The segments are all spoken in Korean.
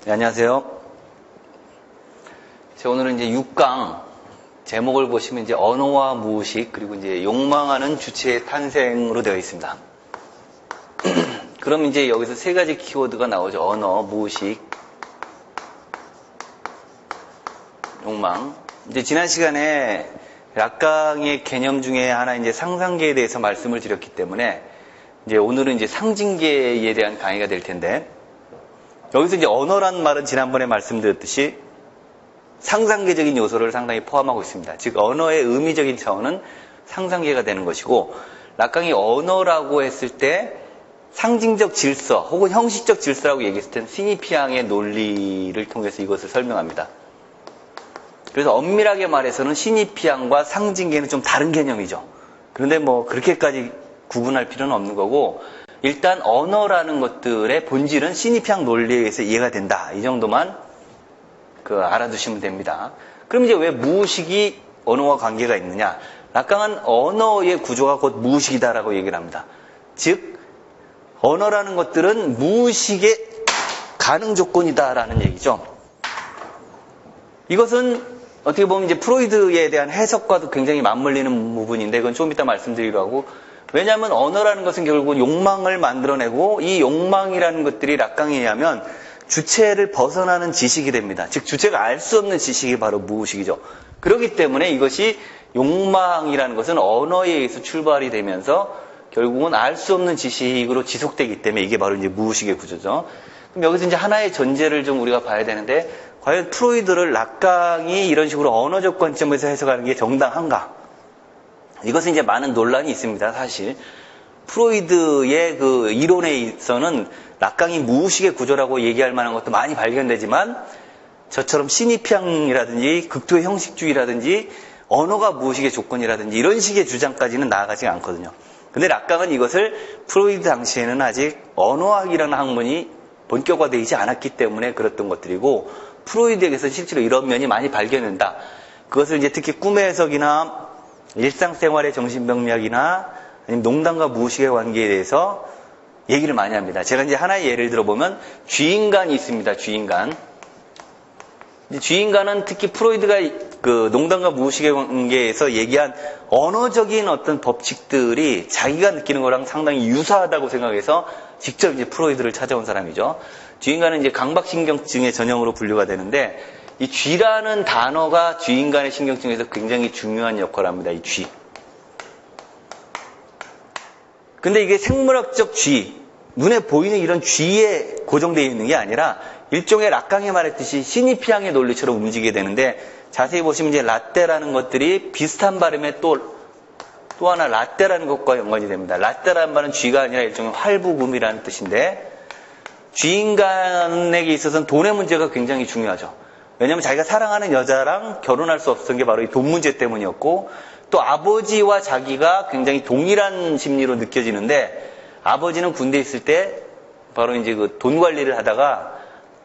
네, 안녕하세요. 오늘은 이제 6강 제목을 보시면 이제 언어와 무의식 그리고 이제 욕망하는 주체의 탄생으로 되어 있습니다. 그럼 이제 여기서 세 가지 키워드가 나오죠. 언어, 무의식, 욕망. 이제 지난 시간에 락강의 개념 중에 하나 이제 상상계에 대해서 말씀을 드렸기 때문에 이제 오늘은 이제 상징계에 대한 강의가 될 텐데, 여기서 이제 언어란 말은 지난번에 말씀드렸듯이 상상계적인 요소를 상당히 포함하고 있습니다. 즉 언어의 의미적인 차원은 상상계가 되는 것이고, 락강이 언어라고 했을 때 상징적 질서 혹은 형식적 질서라고 얘기했을 때는 시니피앙의 논리를 통해서 이것을 설명합니다. 그래서 엄밀하게 말해서는 시니피앙과 상징계는 좀 다른 개념이죠. 그런데 뭐 그렇게까지 구분할 필요는 없는 거고, 일단 언어라는 것들의 본질은 시니피앙 논리에 의해서 이해가 된다. 이 정도만 알아두시면 됩니다. 그럼 이제 왜 무의식이 언어와 관계가 있느냐? 락강은 언어의 구조가 곧 무의식이다라고 얘기를 합니다. 즉 언어라는 것들은 무의식의 가능 조건이다라는 얘기죠. 이것은 어떻게 보면 이제 프로이드에 대한 해석과도 굉장히 맞물리는 부분인데, 그건 좀 이따 말씀드리려고 하고, 왜냐하면 언어라는 것은 결국은 욕망을 만들어내고, 이 욕망이라는 것들이 락강에 의하면 주체를 벗어나는 지식이 됩니다. 즉 주체가 알 수 없는 지식이 바로 무의식이죠. 그렇기 때문에 이것이 욕망이라는 것은 언어에 의해서 출발이 되면서 결국은 알 수 없는 지식으로 지속되기 때문에 이게 바로 이제 무의식의 구조죠. 그럼 여기서 이제 하나의 전제를 좀 우리가 봐야 되는데, 과연 프로이드를 락강이 이런 식으로 언어적 관점에서 해석하는 게 정당한가? 이것은 이제 많은 논란이 있습니다. 사실 프로이드의 그 이론에 있어서는 락강이 무의식의 구조라고 얘기할 만한 것도 많이 발견되지만, 저처럼 시니피앙이라든지 극도의 형식주의라든지 언어가 무의식의 조건이라든지 이런 식의 주장까지는 나아가지 않거든요. 근데 락강은 이것을 프로이드 당시에는 아직 언어학이라는 학문이 본격화되지 않았기 때문에 그랬던 것들이고, 프로이드에게서 실제로 이런 면이 많이 발견된다. 그것을 이제 특히 꿈의 해석이나 일상생활의 정신병리학이나 아니면 농담과 무의식의 관계에 대해서 얘기를 많이 합니다. 제가 이제 하나의 예를 들어보면 쥐인간이 있습니다. 쥐인간. 쥐인간은 특히 프로이드가 그 농담과 무의식의 관계에서 얘기한 언어적인 어떤 법칙들이 자기가 느끼는 거랑 상당히 유사하다고 생각해서 직접 이제 프로이드를 찾아온 사람이죠. 쥐인간은 이제 강박신경증의 전형으로 분류가 되는데, 이 쥐라는 단어가 쥐인간의 신경증에서 굉장히 중요한 역할을 합니다. 이 쥐. 근데 이게 생물학적 쥐, 눈에 보이는 이런 쥐에 고정되어 있는 게 아니라 일종의 락강이 말했듯이 시니피앙의 논리처럼 움직이게 되는데, 자세히 보시면 이제 라떼라는 것들이 비슷한 발음에 또 하나 라떼라는 것과 연관이 됩니다. 라떼라는 말은 쥐가 아니라 일종의 활부금이라는 뜻인데, 쥐인간에게 있어서는 돈의 문제가 굉장히 중요하죠. 왜냐하면 자기가 사랑하는 여자랑 결혼할 수 없었던 게 바로 이 돈 문제 때문이었고, 또 아버지와 자기가 굉장히 동일한 심리로 느껴지는데, 아버지는 군대에 있을 때 바로 이제 그 돈 관리를 하다가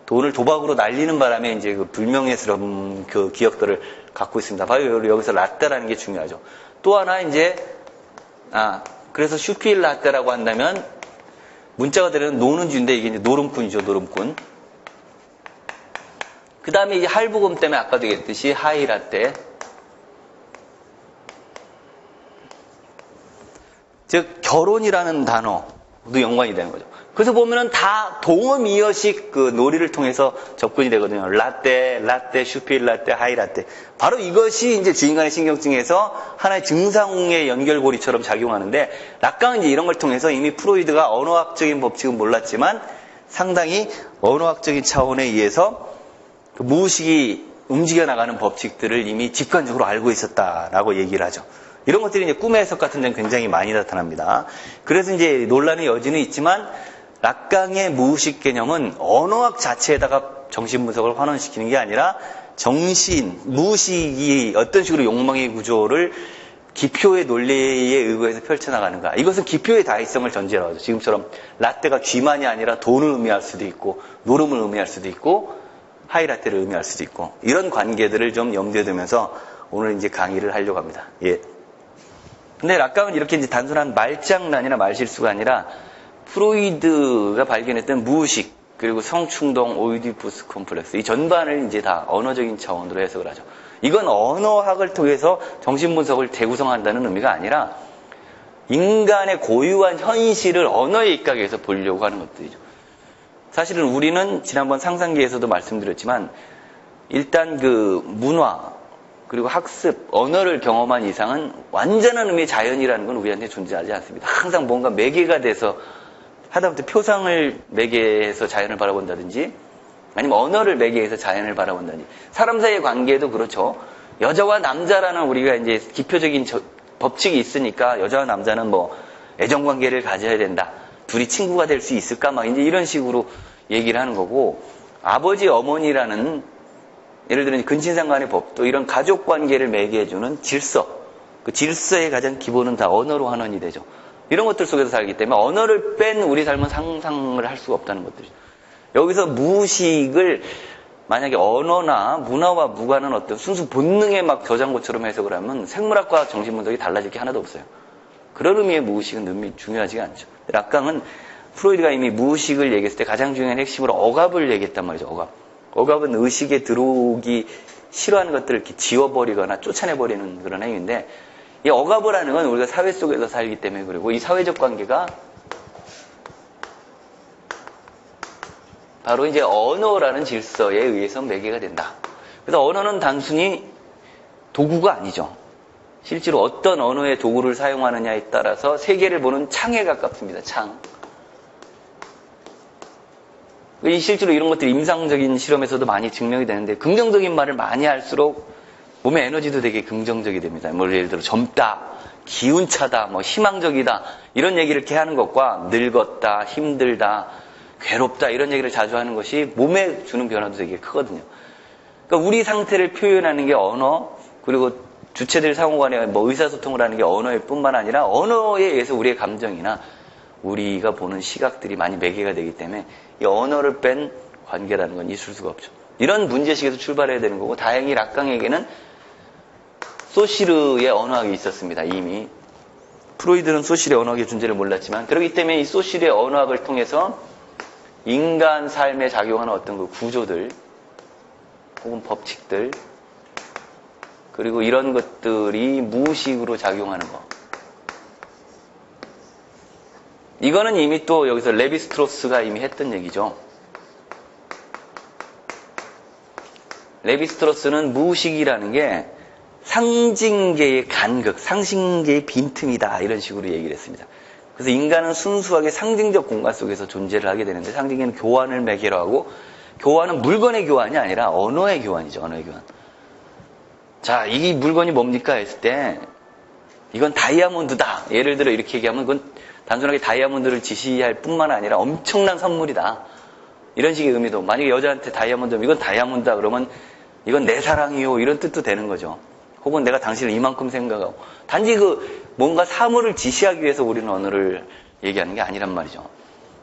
돈을 도박으로 날리는 바람에 이제 그 불명예스러운 그 기억들을 갖고 있습니다. 바로 여기서 라떼라는 게 중요하죠. 또 하나 이제 그래서 슈필 라떼라고 한다면 문자가 되는 노는 쥐인데, 이게 이제 노름꾼이죠. 노름꾼. 그 다음에 이제 할부금 때문에 아까도 얘기했듯이 하이라떼. 즉 결혼이라는 단어도 연관이 되는 거죠. 그래서 보면은 다 동음이어식 그 놀이를 통해서 접근이 되거든요. 라떼, 슈필 라떼, 하이라떼. 바로 이것이 이제 주인간의 신경증에서 하나의 증상의 연결고리처럼 작용하는데, 락강은 이제 이런 걸 통해서 이미 프로이드가 언어학적인 법칙은 몰랐지만 상당히 언어학적인 차원에 의해서 그 무의식이 움직여 나가는 법칙들을 이미 직관적으로 알고 있었다라고 얘기를 하죠. 이런 것들이 이제 꿈의 해석 같은 데는 굉장히 많이 나타납니다. 그래서 이제 논란의 여지는 있지만, 락강의 무의식 개념은 언어학 자체에다가 정신 분석을 환원시키는 게 아니라 무의식이 어떤 식으로 욕망의 구조를 기표의 논리에 의거해서 펼쳐나가는가. 이것은 기표의 다의성을 전제로 하죠. 지금처럼 라떼가 쥐만이 아니라 돈을 의미할 수도 있고, 노름을 의미할 수도 있고, 하이라떼를 의미할 수도 있고, 이런 관계들을 좀 염두에 두면서 오늘 이제 강의를 하려고 합니다. 예. 근데 락강은 이렇게 이제 단순한 말장난이나 말실수가 아니라 프로이드가 발견했던 무의식, 그리고 성충동, 오이디푸스 콤플렉스 이 전반을 이제 다 언어적인 차원으로 해석을 하죠. 이건 언어학을 통해서 정신분석을 재구성한다는 의미가 아니라 인간의 고유한 현실을 언어의 입각에서 보려고 하는 것들이죠. 사실은 우리는 지난번 상상기에서도 말씀드렸지만 일단 그 문화 그리고 학습, 언어를 경험한 이상은 완전한 의미의 자연이라는 건 우리한테 존재하지 않습니다. 항상 뭔가 매개가 돼서 하다못해 표상을 매개해서 자연을 바라본다든지 아니면 언어를 매개해서 자연을 바라본다든지 사람 사이의 관계도 그렇죠. 여자와 남자라는 우리가 이제 기표적인 법칙이 있으니까 여자와 남자는 뭐 애정관계를 가져야 된다. 둘이 친구가 될 수 있을까? 막 이제 이런 식으로 얘기를 하는 거고 아버지, 어머니라는 예를 들어 근친상간의 법도 이런 가족관계를 매개해주는 질서 그 질서의 가장 기본은 다 언어로 환원이 되죠. 이런 것들 속에서 살기 때문에 언어를 뺀 우리 삶은 상상을 할 수가 없다는 것들이죠. 여기서 무의식을 만약에 언어나 문화와 무관한 어떤 순수 본능의 막 저장고처럼 해석을 하면 생물학과 정신분석이 달라질 게 하나도 없어요. 그런 의미의 무의식은 중요하지가 않죠. 락강은 프로이드가 이미 무의식을 얘기했을 때 가장 중요한 핵심으로 억압을 얘기했단 말이죠. 억압. 억압은 의식에 들어오기 싫어하는 것들을 이렇게 지워버리거나 쫓아내버리는 그런 행위인데 이 억압을 하는 건 우리가 사회 속에서 살기 때문에 그리고 이 사회적 관계가 바로 이제 언어라는 질서에 의해서 매개가 된다. 그래서 언어는 단순히 도구가 아니죠. 실제로 어떤 언어의 도구를 사용하느냐에 따라서 세계를 보는 창에 가깝습니다. 창. 실제로 이런 것들이 임상적인 실험에서도 많이 증명이 되는데 긍정적인 말을 많이 할수록 몸의 에너지도 되게 긍정적이 됩니다. 뭐 예를 들어 젊다, 기운차다, 뭐 희망적이다 이런 얘기를 이렇게 하는 것과 늙었다, 힘들다, 괴롭다 이런 얘기를 자주 하는 것이 몸에 주는 변화도 되게 크거든요. 그러니까 우리 상태를 표현하는 게 언어 그리고 주체들 상호간에 뭐 의사소통을 하는 게 언어일 뿐만 아니라 언어에 의해서 우리의 감정이나 우리가 보는 시각들이 많이 매개가 되기 때문에 이 언어를 뺀 관계라는 건 있을 수가 없죠. 이런 문제식에서 출발해야 되는 거고 다행히 락강에게는 소시르의 언어학이 있었습니다. 이미 프로이드는 소시르의 언어학의 존재를 몰랐지만 그렇기 때문에 이 소시르의 언어학을 통해서 인간 삶에 작용하는 어떤 그 구조들 혹은 법칙들 그리고 이런 것들이 무의식으로 작용하는 것 이거는 이미 또 여기서 레비스트로스가 이미 했던 얘기죠. 레비스트로스는 무의식이라는 게 상징계의 간극, 상징계의 빈틈이다 이런 식으로 얘기를 했습니다. 그래서 인간은 순수하게 상징적 공간 속에서 존재를 하게 되는데 상징계는 교환을 매개로 하고 교환은 물건의 교환이 아니라 언어의 교환이죠. 언어의 교환. 자, 이 물건이 뭡니까 했을 때 이건 다이아몬드다. 예를 들어 이렇게 얘기하면 그건 단순하게 다이아몬드를 지시할 뿐만 아니라 엄청난 선물이다. 이런 식의 의미도 만약에 여자한테 다이아몬드 이건 다이아몬드다 그러면 이건 내 사랑이요 이런 뜻도 되는 거죠. 혹은 내가 당신을 이만큼 생각하고 단지 그 뭔가 사물을 지시하기 위해서 우리는 언어를 얘기하는 게 아니란 말이죠.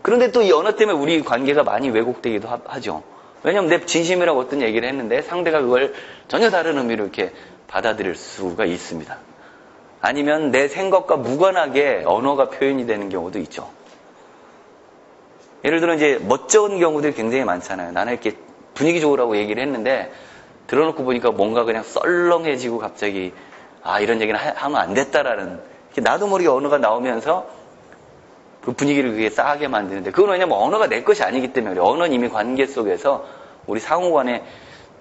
그런데 또 이 언어 때문에 우리 관계가 많이 왜곡되기도 하죠. 왜냐하면 내 진심이라고 어떤 얘기를 했는데 상대가 그걸 전혀 다른 의미로 이렇게 받아들일 수가 있습니다. 아니면 내 생각과 무관하게 언어가 표현이 되는 경우도 있죠. 예를 들어 이제 멋쩍은 경우들이 굉장히 많잖아요. 나는 이렇게 분위기 좋으라고 얘기를 했는데 들어놓고 보니까 뭔가 그냥 썰렁해지고 갑자기 이런 얘기는 하면 안 됐다라는 나도 모르게 언어가 나오면서 그 분위기를 그게 싸하게 만드는데 그건 왜냐면 언어가 내 것이 아니기 때문에 언어는 이미 관계 속에서 우리 상호간의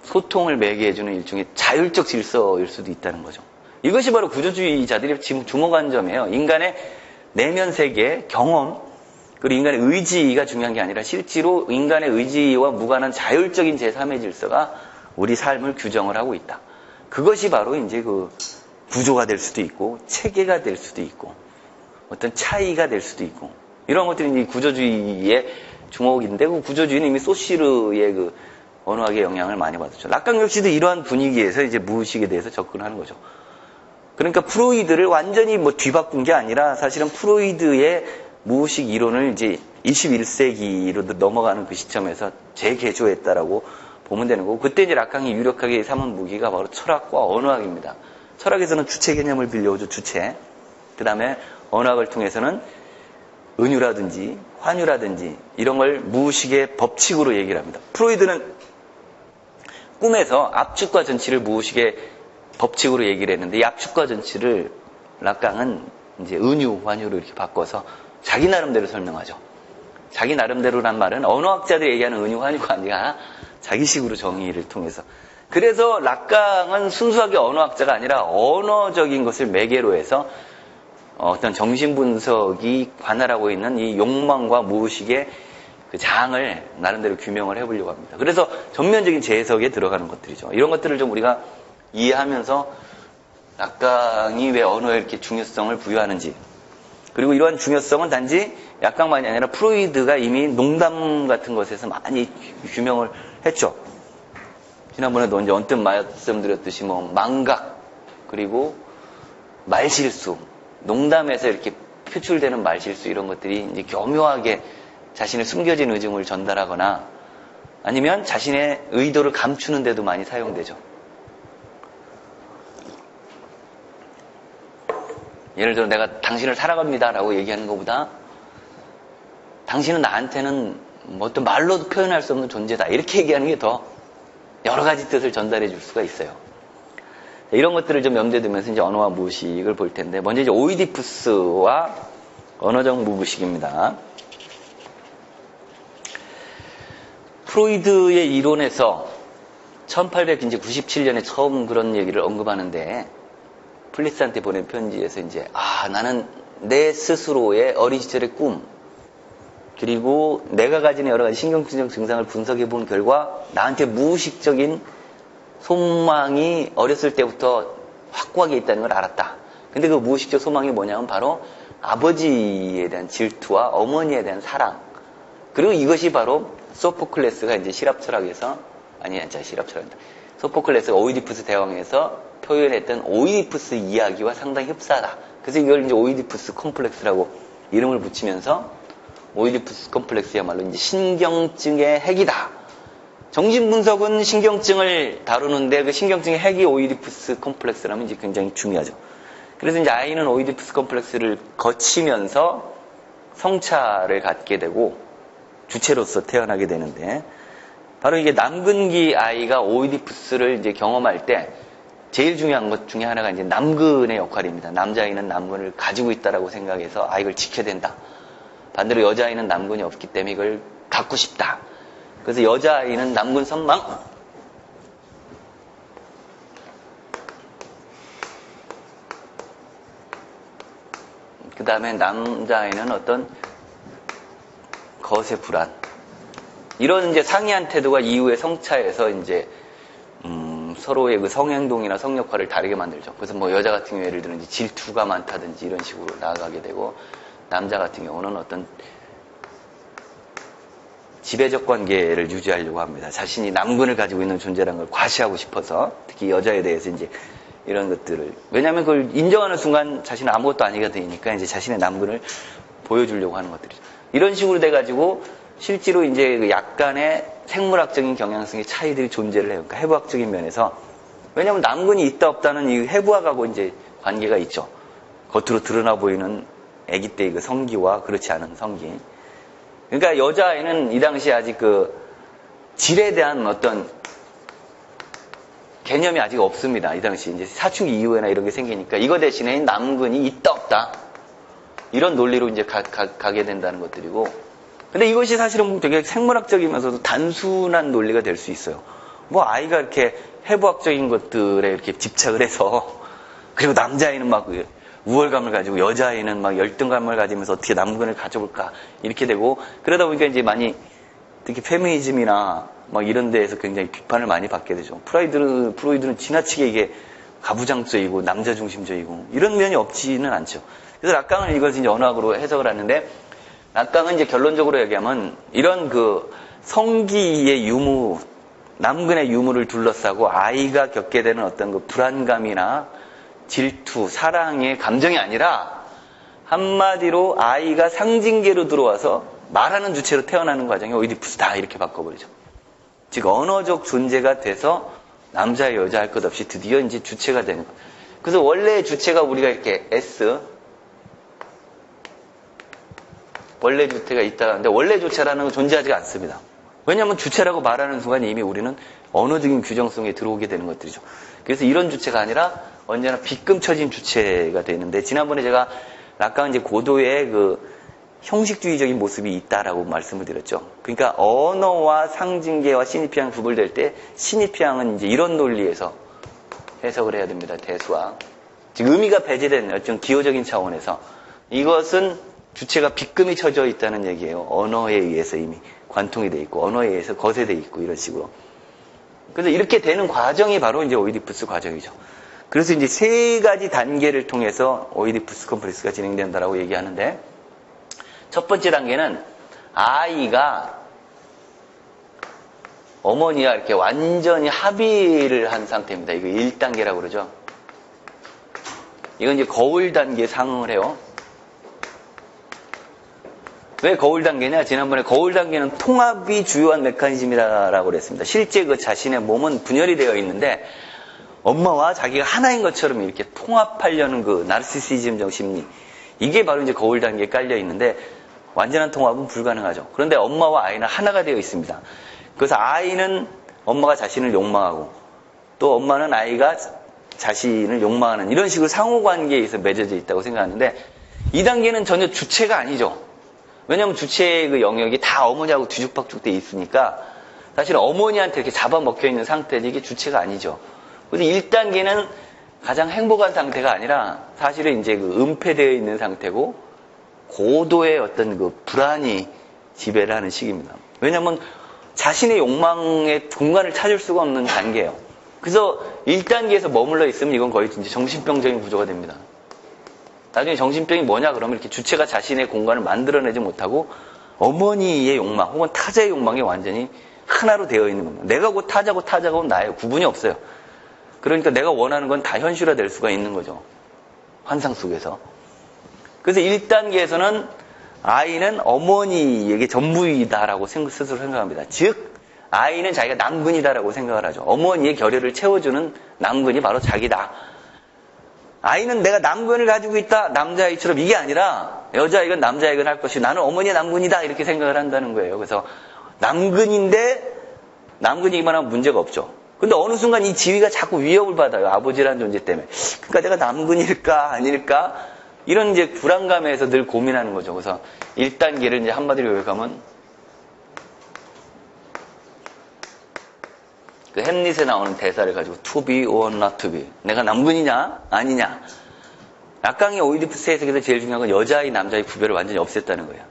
소통을 매개해주는 일종의 자율적 질서일 수도 있다는 거죠. 이것이 바로 구조주의자들이 주목한 점이에요. 인간의 내면 세계, 경험, 그리고 인간의 의지가 중요한 게 아니라 실제로 인간의 의지와 무관한 자율적인 제3의 질서가 우리 삶을 규정을 하고 있다. 그것이 바로 이제 그 구조가 될 수도 있고 체계가 될 수도 있고 어떤 차이가 될 수도 있고 이런 것들이 이제 구조주의의 주목인데 그 구조주의는 이미 소시르의 그 언어학의 영향을 많이 받았죠. 락강 역시도 이러한 분위기에서 이제 무의식에 대해서 접근하는 거죠. 그러니까 프로이드를 완전히 뭐 뒤바꾼 게 아니라 사실은 프로이드의 무의식 이론을 이제 21세기로 넘어가는 그 시점에서 재개조했다라고 보면 되는 거고 그때 이제 락강이 유력하게 삼은 무기가 바로 철학과 언어학입니다. 철학에서는 주체 개념을 빌려오죠. 주체. 그 다음에 언어학을 통해서는 은유라든지 환유라든지 이런 걸 무의식의 법칙으로 얘기를 합니다. 프로이드는 꿈에서 압축과 전치를 무의식의 법칙으로 얘기를 했는데 이 압축과 전치를 락강은 이제 은유, 환유로 이렇게 바꿔서 자기 나름대로 설명하죠. 자기 나름대로란 말은 언어학자들이 얘기하는 은유, 환유가 아니라 자기식으로 정의를 통해서. 그래서 락강은 순수하게 언어학자가 아니라 언어적인 것을 매개로 해서 어떤 정신분석이 관할하고 있는 이 욕망과 무의식의 그 장을 나름대로 규명을 해보려고 합니다. 그래서 전면적인 재해석에 들어가는 것들이죠. 이런 것들을 좀 우리가 이해하면서 락강이 왜 언어에 이렇게 중요성을 부여하는지, 그리고 이러한 중요성은 단지 락강만이 아니라 프로이드가 이미 농담 같은 것에서 많이 규명을 했죠. 지난번에도 이제 언뜻 말씀드렸듯이 망각, 그리고 말실수, 농담에서 이렇게 표출되는 말실수, 이런 것들이 이제 교묘하게 자신의 숨겨진 의중을 전달하거나 아니면 자신의 의도를 감추는 데도 많이 사용되죠. 예를 들어 내가 당신을 사랑합니다 라고 얘기하는 것보다 당신은 나한테는 뭐 어떤 말로도 표현할 수 없는 존재다 이렇게 얘기하는 게 더 여러 가지 뜻을 전달해 줄 수가 있어요. 이런 것들을 좀 염두에 두면서 이제 언어와 무의식을 볼 텐데, 먼저 이제 오이디푸스와 언어적 무의식입니다. 프로이드의 이론에서 1897년에 처음 그런 얘기를 언급하는데, 플리스한테 보낸 편지에서 이제 나는 내 스스로의 어린 시절의 꿈, 그리고 내가 가진 여러 가지 신경증적 증상을 분석해 본 결과 나한테 무의식적인 소망이 어렸을 때부터 확고하게 있다는 걸 알았다. 근데 그 무의식적 소망이 뭐냐면 바로 아버지에 대한 질투와 어머니에 대한 사랑. 그리고 이것이 바로 소포클레스가 이제 소포클레스가 오이디푸스 대왕에서 표현했던 오이디푸스 이야기와 상당히 흡사하다. 그래서 이걸 이제 오이디푸스 컴플렉스라고 이름을 붙이면서 오이디푸스 컴플렉스야말로 이제 신경증의 핵이다. 정신분석은 신경증을 다루는데 그 신경증의 핵이 오이디푸스 컴플렉스라면 이제 굉장히 중요하죠. 그래서 이제 아이는 오이디푸스 컴플렉스를 거치면서 성차를 갖게 되고 주체로서 태어나게 되는데, 바로 이게 남근기 아이가 오이디푸스를 이제 경험할 때 제일 중요한 것 중에 하나가 이제 남근의 역할입니다. 남자아이는 남근을 가지고 있다라고 생각해서 이걸 지켜야 된다. 반대로 여자아이는 남근이 없기 때문에 이걸 갖고 싶다. 그래서 여자아이는 남근 선망, 그 다음에 남자아이는 어떤 거세 불안, 이런 이제 상이한 태도가 이후의 성차에서 이제 서로의 그 성행동이나 성역할을 다르게 만들죠. 그래서 뭐 여자 같은 경우 예를 들어 이제 질투가 많다든지 이런 식으로 나아가게 되고, 남자 같은 경우는 어떤 지배적 관계를 유지하려고 합니다. 자신이 남근을 가지고 있는 존재라는 걸 과시하고 싶어서, 특히 여자에 대해서 이제 이런 것들을, 왜냐하면 그걸 인정하는 순간 자신은 아무것도 아니가 되니까 이제 자신의 남근을 보여주려고 하는 것들이죠. 이런 식으로 돼가지고 실제로 이제 그 약간의 생물학적인 경향성의 차이들이 존재를 해요. 그러니까 해부학적인 면에서, 왜냐하면 남근이 있다 없다는 이 해부학하고 이제 관계가 있죠. 겉으로 드러나 보이는 아기 때의 그 성기와 그렇지 않은 성기. 그러니까 여자아이는 이 당시에 아직 그 질에 대한 어떤 개념이 아직 없습니다. 이 당시 이제 사춘기 이후에나 이런 게 생기니까 이거 대신에 남근이 있다 없다 이런 논리로 이제 가게 된다는 것들이고, 근데 이것이 사실은 되게 생물학적이면서도 단순한 논리가 될 수 있어요. 뭐 아이가 이렇게 해부학적인 것들에 이렇게 집착을 해서, 그리고 남자아이는 막 우월감을 가지고 여자아이는 막 열등감을 가지면서 어떻게 남근을 가져볼까 이렇게 되고, 그러다 보니까 이제 많이 특히 페미니즘이나 막 이런 데에서 굉장히 비판을 많이 받게 되죠. 프로이드는 지나치게 이게 가부장적이고 남자 중심적이고 이런 면이 없지는 않죠. 그래서 락강은 이것을 이제 언어학으로 해석을 하는데, 락강은 이제 결론적으로 얘기하면 이런 그 성기의 유무, 남근의 유무를 둘러싸고 아이가 겪게 되는 어떤 그 불안감이나 질투, 사랑의 감정이 아니라 한마디로 아이가 상징계로 들어와서 말하는 주체로 태어나는 과정이 오이디푸스다 이렇게 바꿔버리죠. 즉 언어적 존재가 돼서 남자 여자 할 것 없이 드디어 이제 주체가 되는 거예요. 그래서 원래 주체가 우리가 이렇게 S 원래 주체가 있다는데 원래 주체라는 건 존재하지 않습니다. 왜냐하면 주체라고 말하는 순간 이미 우리는 언어적인 규정성에 들어오게 되는 것들이죠. 그래서 이런 주체가 아니라 언제나 빗금쳐진 주체가 되는데, 지난번에 제가 락강 이제 고도의 그 형식주의적인 모습이 있다라고 말씀을 드렸죠. 그러니까 언어와 상징계와 시니피앙 구분될 때 시니피앙은 이제 이런 논리에서 해석을 해야 됩니다. 대수학. 즉 의미가 배제된 어떤 기호적인 차원에서 이것은 주체가 빗금이 쳐져 있다는 얘기예요. 언어에 의해서 이미 관통이 돼 있고 언어에 의해서 거세돼 있고 이런 식으로. 그래서 이렇게 되는 과정이 바로 이제 오이디푸스 과정이죠. 그래서 이제 세 가지 단계를 통해서 오이디푸스 컴플렉스가 진행된다라고 얘기하는데, 첫 번째 단계는 아이가 어머니와 이렇게 완전히 합의를 한 상태입니다. 이거 1단계라고 그러죠. 이건 이제 거울 단계에 상응을 해요. 왜 거울 단계냐? 지난번에 거울 단계는 통합이 주요한 메커니즘이라고 그랬습니다. 실제 그 자신의 몸은 분열이 되어 있는데 엄마와 자기가 하나인 것처럼 이렇게 통합하려는 그 나르시시즘적 심리, 이게 바로 이제 거울 단계에 깔려 있는데 완전한 통합은 불가능하죠. 그런데 엄마와 아이는 하나가 되어 있습니다. 그래서 아이는 엄마가 자신을 욕망하고 또 엄마는 아이가 자신을 욕망하는 이런 식으로 상호관계에서 맺어져 있다고 생각하는데, 이 단계는 전혀 주체가 아니죠. 왜냐하면 주체의 그 영역이 다 어머니하고 뒤죽박죽 돼 있으니까 사실 어머니한테 이렇게 잡아먹혀 있는 상태지 이게 주체가 아니죠. 그래서 1단계는 가장 행복한 상태가 아니라 사실은 이제 그 은폐되어 있는 상태고 고도의 어떤 그 불안이 지배를 하는 시기입니다. 왜냐하면 자신의 욕망의 공간을 찾을 수가 없는 단계예요. 그래서 1단계에서 머물러 있으면 이건 거의 이제 정신병적인 구조가 됩니다. 나중에 정신병이 뭐냐 그러면 이렇게 주체가 자신의 공간을 만들어내지 못하고 어머니의 욕망 혹은 타자의 욕망이 완전히 하나로 되어 있는 겁니다. 내가 곧 타자고 타자가 곧 나예요. 구분이 없어요. 그러니까 내가 원하는 건 다 현실화될 수가 있는 거죠. 환상 속에서. 그래서 1단계에서는 아이는 어머니에게 전부이다라고 스스로 생각합니다. 즉 아이는 자기가 남근이다라고 생각을 하죠. 어머니의 결여를 채워주는 남근이 바로 자기다. 아이는 내가 남근을 가지고 있다, 남자아이처럼, 이게 아니라 여자아이건 남자아이건 할 것이 나는 어머니의 남근이다 이렇게 생각을 한다는 거예요. 그래서 남근인데 남근이기만 하면 문제가 없죠. 근데 어느 순간 이 지위가 자꾸 위협을 받아요. 아버지라는 존재 때문에. 그러니까 내가 남근일까 아닐까 이런 이제 불안감에서 늘 고민하는 거죠. 그래서 1단계를 이제 한마디로 요약하면 그 햄릿에 나오는 대사를 가지고 to be or not to be. 내가 남근이냐 아니냐. 락강의 오이디푸스 해석에서 제일 중요한 건 여자아이 남자아이 구별을 완전히 없앴다는 거예요.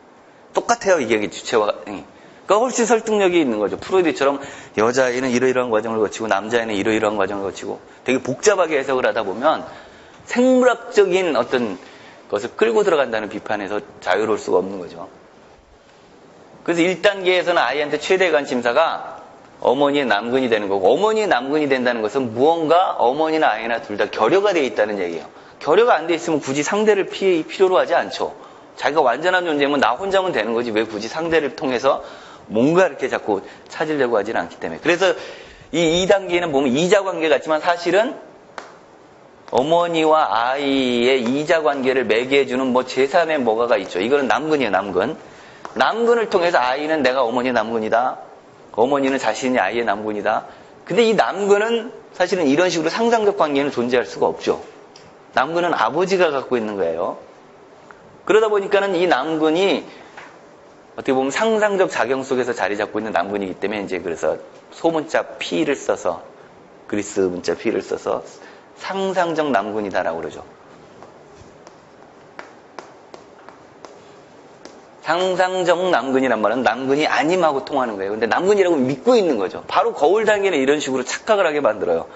똑같아요. 이게 주체와. 그러니까 훨씬 설득력이 있는 거죠. 프로이드처럼 여자아이는 이러이러한 과정을 거치고 남자아이는 이러이러한 과정을 거치고 되게 복잡하게 해석을 하다 보면 생물학적인 어떤 것을 끌고 들어간다는 비판에서 자유로울 수가 없는 거죠. 그래서 1단계에서는 아이한테 최대 관심사가 어머니의 남근이 되는 거고, 어머니의 남근이 된다는 것은 무언가 어머니나 아이나 둘 다 결여가 되어 있다는 얘기예요. 결여가 안 돼 있으면 굳이 상대를 필요로 하지 않죠. 자기가 완전한 존재면 나 혼자면 되는 거지 왜 굳이 상대를 통해서 뭔가 이렇게 자꾸 찾으려고 하지는 않기 때문에. 그래서 이 2단계는 보면 이자관계 같지만 사실은 어머니와 아이의 이자관계를 매개해주는 뭐 제3의 뭐가가 있죠. 이거는 남근이에요. 남근. 남근을 통해서 아이는 내가 어머니의 남근이다. 어머니는 자신이 아이의 남근이다. 근데 이 남근은 사실은 이런 식으로 상상적 관계는 존재할 수가 없죠. 남근은 아버지가 갖고 있는 거예요. 그러다 보니까는 이 남근이 어떻게 보면 상상적 작용 속에서 자리 잡고 있는 남근이기 때문에 이제 그래서 소문자 P를 써서 그리스 문자 P를 써서 상상적 남근이다라고 그러죠. 상상적 남근이란 말은 남근이 아님하고 통하는 거예요. 근데 남근이라고 믿고 있는 거죠. 바로 거울 단계는 이런 식으로 착각을 하게 만들어요.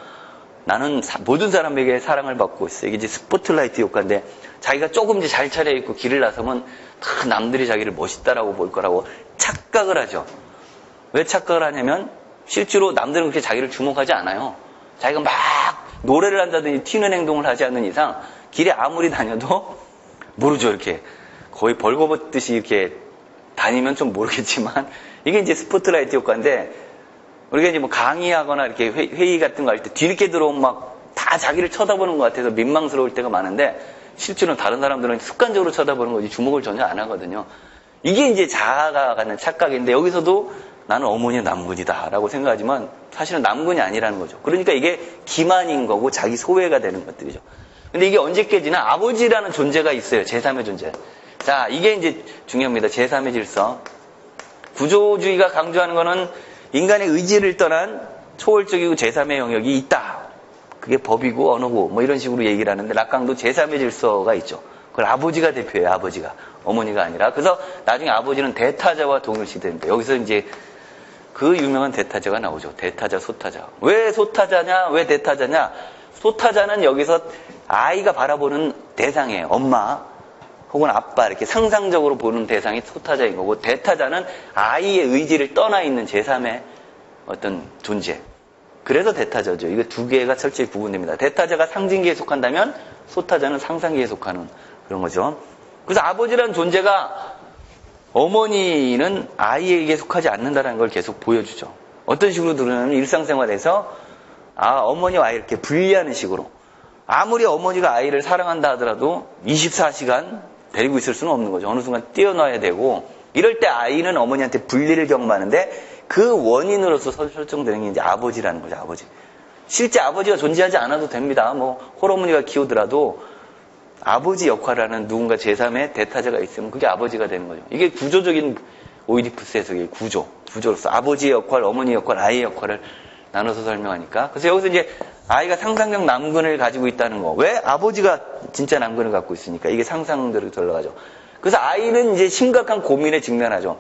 나는 모든 사람에게 사랑을 받고 있어. 이게 이제 스포트라이트 효과인데 자기가 조금 이제 잘 차려입고 길을 나서면 다 남들이 자기를 멋있다라고 볼 거라고 착각을 하죠. 왜 착각을 하냐면 실제로 남들은 그렇게 자기를 주목하지 않아요. 자기가 막 노래를 한다든지 튀는 행동을 하지 않는 이상 길에 아무리 다녀도 모르죠. 이렇게 거의 벌거벗듯이 이렇게 다니면 좀 모르겠지만 이게 이제 스포트라이트 효과인데 우리가 이제 뭐 강의하거나 이렇게 회의 같은 거 할 때 뒤늦게 들어오면 막 다 자기를 쳐다보는 것 같아서 민망스러울 때가 많은데 실제로는 다른 사람들은 습관적으로 쳐다보는 거지 주목을 전혀 안 하거든요. 이게 이제 자아가 갖는 착각인데 여기서도 나는 어머니는 남군이다라고 생각하지만 사실은 남군이 아니라는 거죠. 그러니까 이게 기만인 거고 자기 소외가 되는 것들이죠. 근데 이게 언제 깨지나 아버지라는 존재가 있어요. 제3의 존재. 자, 이게 이제 중요합니다. 제3의 질서. 구조주의가 강조하는 거는 인간의 의지를 떠난 초월적이고 제3의 영역이 있다. 그게 법이고 언어고 뭐 이런 식으로 얘기를 하는데 락강도 제3의 질서가 있죠. 그걸 아버지가 대표해요. 아버지가. 어머니가 아니라. 그래서 나중에 아버지는 대타자와 동일시됩니다. 여기서 이제 그 유명한 대타자가 나오죠. 대타자, 소타자. 왜 소타자냐? 왜 대타자냐? 소타자는 여기서 아이가 바라보는 대상이에요. 엄마 혹은 아빠 이렇게 상상적으로 보는 대상이 소타자인 거고 대타자는 아이의 의지를 떠나 있는 제3의 어떤 존재. 그래서 대타자죠. 이거 두 개가 철저히 구분됩니다. 대타자가 상징계에 속한다면 소타자는 상상계에 속하는 그런 거죠. 그래서 아버지라는 존재가 어머니는 아이에게 속하지 않는다는 걸 계속 보여주죠. 어떤 식으로 드러나면 일상생활에서 어머니와 아이를 이렇게 분리하는 식으로 아무리 어머니가 아이를 사랑한다 하더라도 24시간 데리고 있을 수는 없는 거죠. 어느 순간 떼어놔야 되고 이럴 때 아이는 어머니한테 분리를 경험하는데 그 원인으로서 설정되는 게 이제 아버지라는 거죠. 아버지. 실제 아버지가 존재하지 않아도 됩니다. 뭐 홀어머니가 키우더라도 아버지 역할을 하는 누군가 제3의 대타자가 있으면 그게 아버지가 되는 거죠. 이게 구조적인 오이디푸스 해석의 구조로서 아버지의 역할, 어머니 역할, 아이의 역할을 나눠서 설명하니까. 그래서 여기서 이제 아이가 상상력 남근을 가지고 있다는 거. 왜? 아버지가 진짜 남근을 갖고 있으니까. 이게 상상대로 들어가죠. 그래서 아이는 이제 심각한 고민에 직면하죠.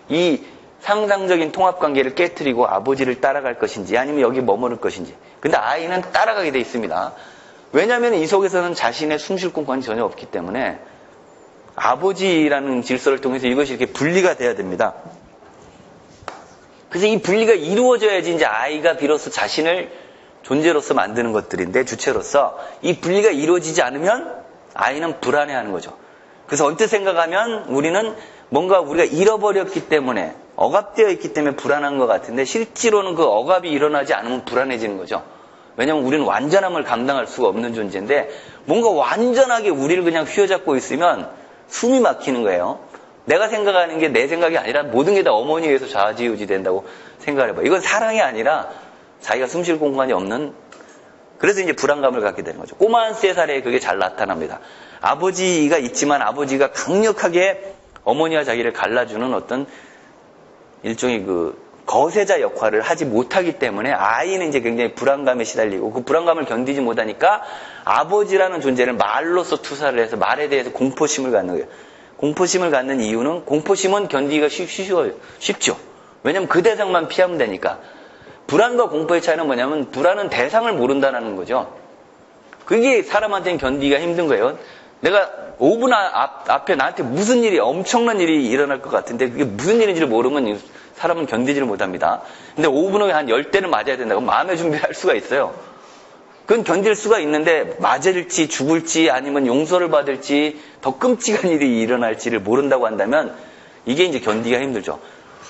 이 상상적인 통합관계를 깨트리고 아버지를 따라갈 것인지 아니면 여기 머무를 것인지. 근데 아이는 따라가게 돼 있습니다. 왜냐하면 이 속에서는 자신의 숨쉴 공간이 전혀 없기 때문에 아버지라는 질서를 통해서 이것이 이렇게 분리가 돼야 됩니다. 그래서 이 분리가 이루어져야지 이제 아이가 비로소 자신을 존재로서 만드는 것들인데 주체로서 이 분리가 이루어지지 않으면 아이는 불안해하는 거죠. 그래서 언뜻 생각하면 우리는 뭔가 우리가 잃어버렸기 때문에 억압되어 있기 때문에 불안한 것 같은데 실제로는 그 억압이 일어나지 않으면 불안해지는 거죠. 왜냐하면 우리는 완전함을 감당할 수가 없는 존재인데 뭔가 완전하게 우리를 그냥 휘어잡고 있으면 숨이 막히는 거예요. 내가 생각하는 게 내 생각이 아니라 모든 게 다 어머니에 의해서 좌지우지 된다고 생각을 해봐요. 이건 사랑이 아니라 자기가 숨쉴 공간이 없는 그래서 이제 불안감을 갖게 되는 거죠. 꼬마 한 3살에 그게 잘 나타납니다. 아버지가 있지만 아버지가 강력하게 어머니와 자기를 갈라주는 어떤 일종의 그 거세자 역할을 하지 못하기 때문에 아이는 이제 굉장히 불안감에 시달리고 그 불안감을 견디지 못하니까 아버지라는 존재를 말로써 투사를 해서 말에 대해서 공포심을 갖는 거예요. 공포심을 갖는 이유는 공포심은 견디기가 쉽죠. 왜냐하면 그 대상만 피하면 되니까. 불안과 공포의 차이는 뭐냐면 불안은 대상을 모른다는 거죠. 그게 사람한테는 견디기가 힘든 거예요. 내가 5분 앞에 나한테 무슨 일이 엄청난 일이 일어날 것 같은데 그게 무슨 일인지를 모르면 사람은 견디지를 못합니다. 근데 5분 후에 한 10대는 맞아야 된다고 마음의 준비를 할 수가 있어요. 그건 견딜 수가 있는데 맞을지 죽을지 아니면 용서를 받을지 더 끔찍한 일이 일어날지를 모른다고 한다면 이게 이제 견디기가 힘들죠.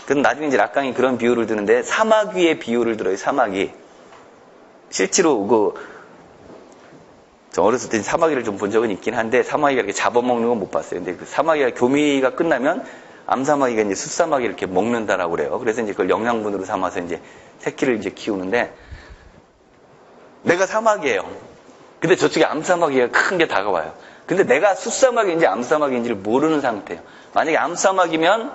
그럼 나중에 이제 락강이 그런 비유를 드는데 사마귀의 비유를 들어요. 사마귀. 실제로 저 어렸을 때 사마귀를 좀 본 적은 있긴 한데 사마귀가 이렇게 잡아먹는 건 못 봤어요. 근데 그 사마귀가 교미가 끝나면 암사마귀가 이제 숫사마귀를 이렇게 먹는다라고 그래요. 그래서 이제 그걸 영양분으로 삼아서 이제 새끼를 이제 키우는데 내가 사마귀예요. 근데 저쪽에 암사마귀가 큰 게 다가와요. 근데 내가 숫사마귀인지 암사마귀인지를 모르는 상태예요. 만약에 암사마귀면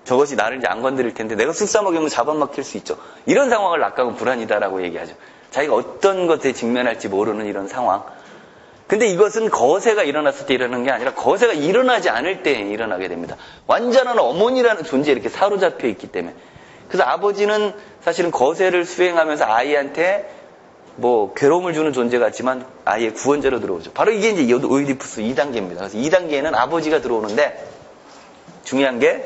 저것이 나를 이제 안 건드릴 텐데 내가 숫사마귀면 잡아먹힐 수 있죠. 이런 상황을 락강은 불안이다라고 얘기하죠. 자기가 어떤 것에 직면할지 모르는 이런 상황. 근데 이것은 거세가 일어났을 때 일어나는 게 아니라 거세가 일어나지 않을 때 일어나게 됩니다. 완전한 어머니라는 존재에 이렇게 사로잡혀 있기 때문에. 그래서 아버지는 사실은 거세를 수행하면서 아이한테 괴로움을 주는 존재 같지만 아이의 구원자로 들어오죠. 바로 이게 이제 오이디푸스 2단계입니다. 그래서 2단계에는 아버지가 들어오는데 중요한 게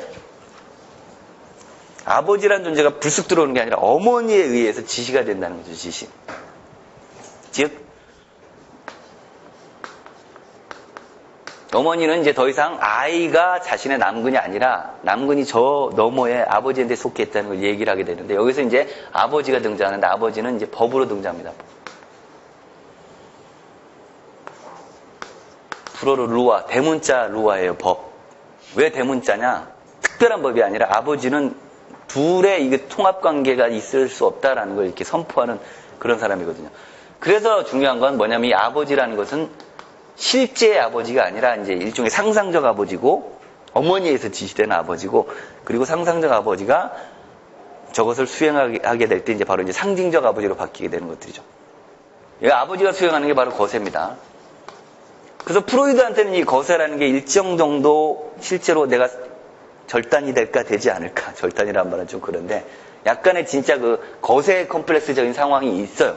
아버지라는 존재가 불쑥 들어오는 게 아니라 어머니에 의해서 지시가 된다는 거죠. 지시. 즉 어머니는 이제 더 이상 아이가 자신의 남근이 아니라 남근이 저 너머에 아버지한테 속해 있다는 걸 얘기를 하게 되는데 여기서 이제 아버지가 등장하는데 아버지는 이제 법으로 등장합니다. 불어로 루아, 대문자 루아예요. 법. 왜 대문자냐? 특별한 법이 아니라 아버지는 둘의 이게 통합관계가 있을 수 없다라는 걸 이렇게 선포하는 그런 사람이거든요. 그래서 중요한 건 뭐냐면 이 아버지라는 것은 실제의 아버지가 아니라 이제 일종의 상상적 아버지고 어머니에서 지시되는 아버지고 그리고 상상적 아버지가 저것을 수행하게 될 때 이제 바로 이제 상징적 아버지로 바뀌게 되는 것들이죠. 이 아버지가 수행하는 게 바로 거세입니다. 그래서 프로이드한테는 이 거세라는 게 일정 정도 실제로 내가 절단이 될까 되지 않을까. 절단이라는 말은 좀 그런데 약간의 진짜 그 거세 컴플렉스적인 상황이 있어요.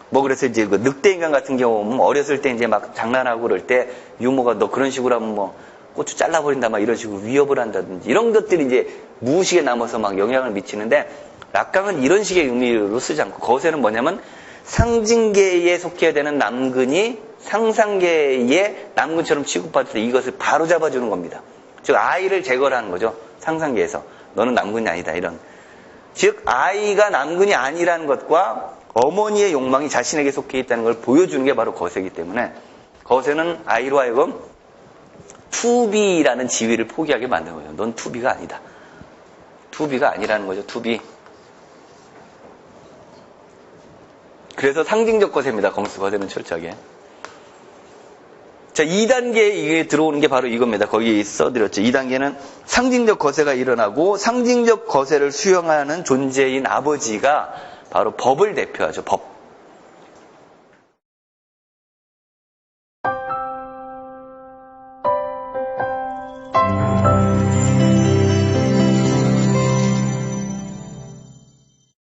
뭐 그래서 이제 그 늑대 인간 같은 경우는 어렸을 때 이제 막 장난하고 그럴 때 유모가 너 그런 식으로 하면 뭐 고추 잘라버린다 막 이런 식으로 위협을 한다든지 이런 것들이 이제 무의식에 남아서 막 영향을 미치는데 락강은 이런 식의 의미로 쓰지 않고 거세는 뭐냐면 상징계에 속해야 되는 남근이 상상계의 남근처럼 취급받을 때 이것을 바로 잡아주는 겁니다. 즉 아이를 제거하는 거죠. 상상계에서. 너는 남근이 아니다. 이런. 즉 아이가 남근이 아니라는 것과 어머니의 욕망이 자신에게 속해 있다는 걸 보여주는 게 바로 거세이기 때문에 거세는 아이로 하여금 투비라는 지위를 포기하게 만든 거예요. 넌 투비가 아니다. 투비가 아니라는 거죠. 투비. 그래서 상징적 거세입니다. 거세는 철저하게. 자, 2단계에 이게 들어오는 게 바로 이겁니다. 거기 써드렸죠. 2단계는 상징적 거세가 일어나고 상징적 거세를 수행하는 존재인 아버지가 바로 법을 대표하죠. 법.